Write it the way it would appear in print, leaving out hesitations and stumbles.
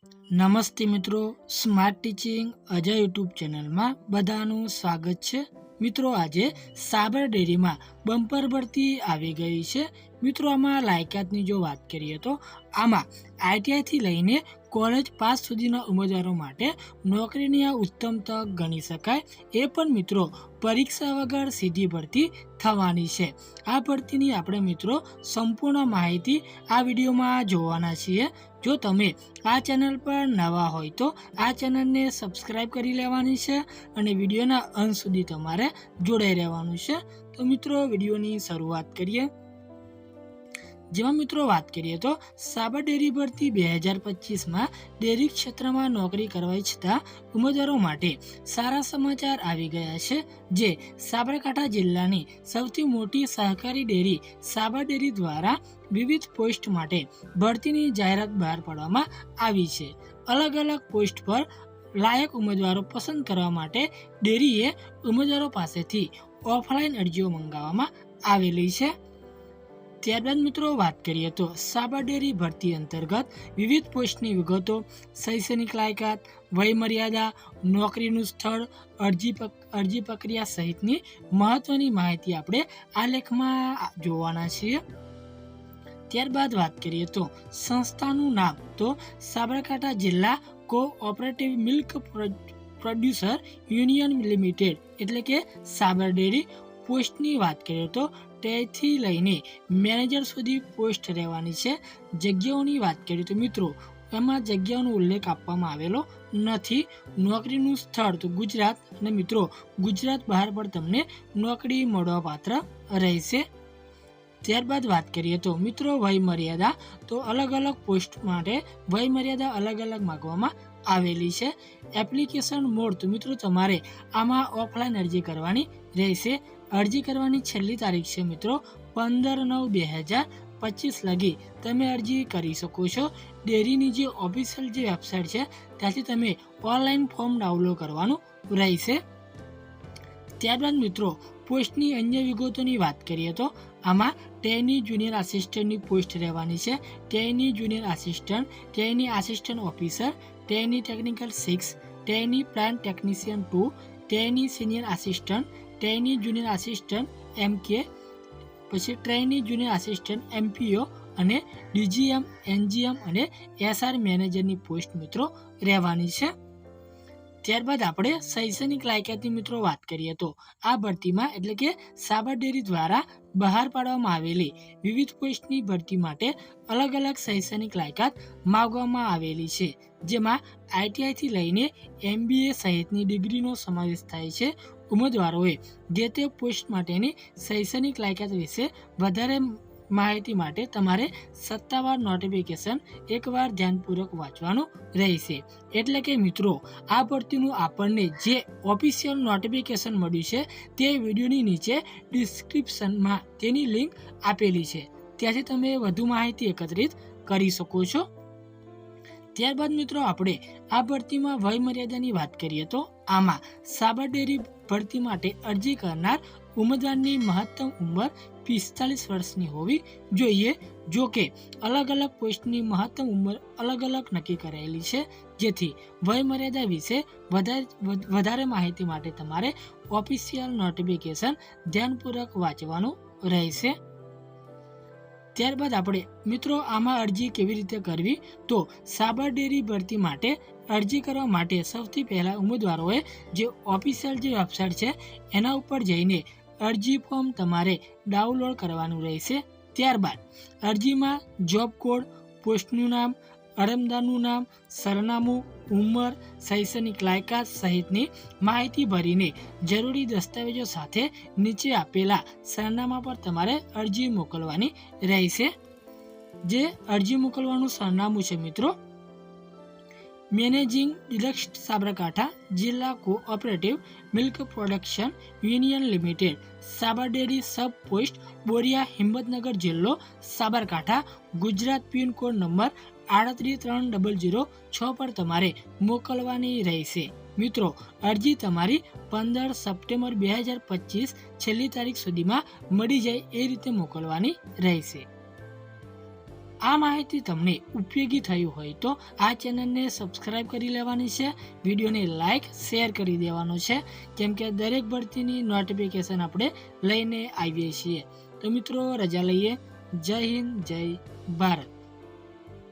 નમસ્તે મિત્રો, smart teaching Ajay YouTube ચેનલમાં બધાનું સ્વાગત છે। મિત્રો આજે સાબર ડેરીમાં બમ્પર ભરતી આવી ગઈ છે। મિત્રો આમાં લાયકાતની જો વાત કરીએ તો આમાં આઈટીઆઈથી લઈને કોલેજ પાસ સુધીના ઉમેદવારો માટે નોકરીની આ ઉત્તમ તક ગણી શકાય। એ પણ મિત્રો પરીક્ષા વગર સીધી ભરતી થવાની છે। આ ભરતીની આપણે મિત્રો સંપૂર્ણ માહિતી આ વિડીયોમાં જોવાના છીએ। જો તમે આ ચેનલ પર નવા હોય તો આ ચેનલને સબસ્ક્રાઇબ કરી લેવાની છે અને વિડીયોના અંત સુધી તમારે જોડાઈ રહેવાનું છે। તો મિત્રો વિડીયોની શરૂઆત કરીએ। જેમાં મિત્રો વાત કરીએ તો સાબર ડેરી ભરતી 2025માં ડેરી ક્ષેત્રમાં નોકરી કરવા ઈચ્છતા ઉમેદવારો માટે સારા સમાચાર આવી ગયા છે। જે સાબરકાંઠા જિલ્લાની સૌથી મોટી સહકારી ડેરી સાબર ડેરી દ્વારા વિવિધ પોસ્ટ માટે ભરતીની જાહેરાત બહાર પાડવામાં આવી છે। અલગ અલગ પોસ્ટ પર લાયક ઉમેદવારો પસંદ કરવા માટે ડેરીએ ઉમેદવારો પાસેથી ઓફલાઈન અરજીઓ મંગાવવામાં આવેલી છે। ત્યારબાદ મિત્રો વાત કરીએ તો સાબર ડેરી ભરતી અંતર્ગત વિવિધ પોસ્ટની વિગતો, શૈક્ષણિક લાયકાત, વયમર્યાદા, નોકરીનું સ્થળ, અરજી પ્રક્રિયા સહિતની મહત્વની માહિતી આપણે આ લેખમાં જોવાના છીએ। ત્યારબાદ વાત કરીએ તો સંસ્થાનું નામ તો સાબરકાંઠા જિલ્લા cooperative milk producer union limited એટલે કે સાબર ડેરી। પોસ્ટની વાત કરીએ તો ટેથી લઈને મેનેજર સુધી પોસ્ટ રહેવાની છે। જગ્યાઓની વાત કરીએ તો મિત્રો એમાં જગ્યાઓનો ઉલ્લેખ આપવામાં આવેલો નથી। નોકરીનું સ્થળ તો ગુજરાત અને મિત્રો ગુજરાત બહાર પણ તમને નોકરી મળવા પાત્ર રહેશે। ત્યારબાદ વાત કરીએ તો મિત્રો વય મર્યાદા તો અલગ અલગ પોસ્ટ માટે વય મર્યાદા અલગ અલગ માંગવામાં આવેલી છે। એપ્લિકેશન મોડ તો મિત્રો તમારે આમાં ઓફલાઈન અરજી કરવાની રહેશે। અરજી કરવાની છેલ્લી તારીખ છે મિત્રો 15/9/2025 લગી તમે અરજી કરી શકો છો। ડેરીની જે ઓફિશિયલ જે વેબસાઇટ છે ત્યાંથી તમે ઓનલાઈન ફોર્મ ડાઉનલોડ કરવાનું રહેશે। ત્યારબાદ મિત્રો પોસ્ટની અન્ય વિગતોની વાત કરીએ તો આમાં ટેની જુનિયર આસિસ્ટન્ટની પોસ્ટ રહેવાની છે। Tiny junior assistant, tiny assistant officer, tiny technical 6, tiny plant technician 2, tiny senior assistant, tiny junior assistant એમકે, પછી ટ્રેની જુનિયર આસિસ્ટન્ટ એમપીઓ અને ડીજીએમ, એનજીએમ અને એસઆર મેનેજરની પોસ્ટ મિત્રો રહેવાની છે। ત્યારબાદ આપણે શૈક્ષણિક લાયકાતની મિત્રો વાત કરીએ તો આ ભરતીમાં એટલે કે સાબર ડેરી દ્વારા બહાર પાડવામાં આવેલી વિવિધ પોસ્ટની ભરતી માટે અલગ અલગ શૈક્ષણિક લાયકાત માંગવામાં આવેલી છે। જેમાં આઈટીઆઈથી લઈને એમબીએ સહિતની ડિગ્રીનો સમાવેશ થાય છે। ઉમેદવારોએ જે તે પોસ્ટ માટેની શૈક્ષણિક લાયકાત વિશે વધારે માહિતી માટે તમારે સત્તાવાર નોટિફિકેશન એકવાર ધ્યાનપૂર્વક વાંચવાનું રહેશે। એટલે કે મિત્રો આ ભરતીનું આપણને જે ઓફિશિયલ નોટિફિકેશન મળ્યું છે તે વિડીયોની નીચે ડિસ્ક્રિપ્શનમાં તેની લિંક આપેલી છે, ત્યાંથી તમે વધુ માહિતી એકત્રિત કરી શકો છો। ત્યારબાદ મિત્રો આપણે આ ભરતીમાં વય મર્યાદાની વાત કરીએ તો આમાં સાબર ડેરી ભરતી માટે અરજી કરનાર ઉમેદવારની મહત્તમ ઉંમર 45 વર્ષની હોવી જોઈએ। જો કે અલગ અલગ પોસ્ટની મહત્તમ ઉંમર અલગ અલગ નક્કી કરાયેલી છે, જેથી વય મર્યાદા વિશે વધારે માહિતી માટે તમારે ઓફિશિયલ નોટિફિકેશન ધ્યાનપૂર્વક વાંચવાનું રહેશે। ત્યારબાદ આપણે મિત્રો આમાં અરજી કેવી રીતે કરવી તો સાબર ડેરી ભરતી માટે અરજી કરવા માટે સૌથી પહેલાં ઉમેદવારોએ જે ઓફિશિયલ જે વેબસાઇટ છે એના ઉપર જઈને અરજી ફોર્મ તમારે ડાઉનલોડ કરવાનું રહેશે। ત્યારબાદ અરજીમાં જોબ કોડ, પોસ્ટનું નામ, અરજદારનું નામ, સરનામું, ઉંમર, શૈક્ષણિક લાયકાત સહિતની માહિતી ભરીને જરૂરી દસ્તાવેજો સાથે નીચે આપેલા સરનામા પર તમારે અરજી મોકલવાની રહેશે। જે અરજી મોકલવાનું સરનામું છે મિત્રો મેનેજિંગ ડિરેક્ટર સાબરકાંઠા જિલ્લા cooperative milk production union limited, Sabar dairy sub post Boriya, Himmatnagar જિલ્લો સાબરકાંઠા, ગુજરાત, પિનકોડ નંબર 383006 પર તમારે મોકલવાની રહેશે। મિત્રો અરજી તમારી 15 સપ્ટેમ્બર 2025 છેલ્લી તારીખ સુધીમાં મળી જાય એ રીતે મોકલવાની રહેશે। આ માહિતી તમને ઉપયોગી થઈ હોય તો આ ચેનલને સબસ્ક્રાઇબ કરી લેવાની છે, વિડીયોને લાઇક શેર કરી દેવાનો છે, કેમ કે દરેક ભરતીની નોટિફિકેશન આપણે લઈને આવીએ છીએ. તો મિત્રો રજા લઈએ. જય હિન્દ, જય ભારત.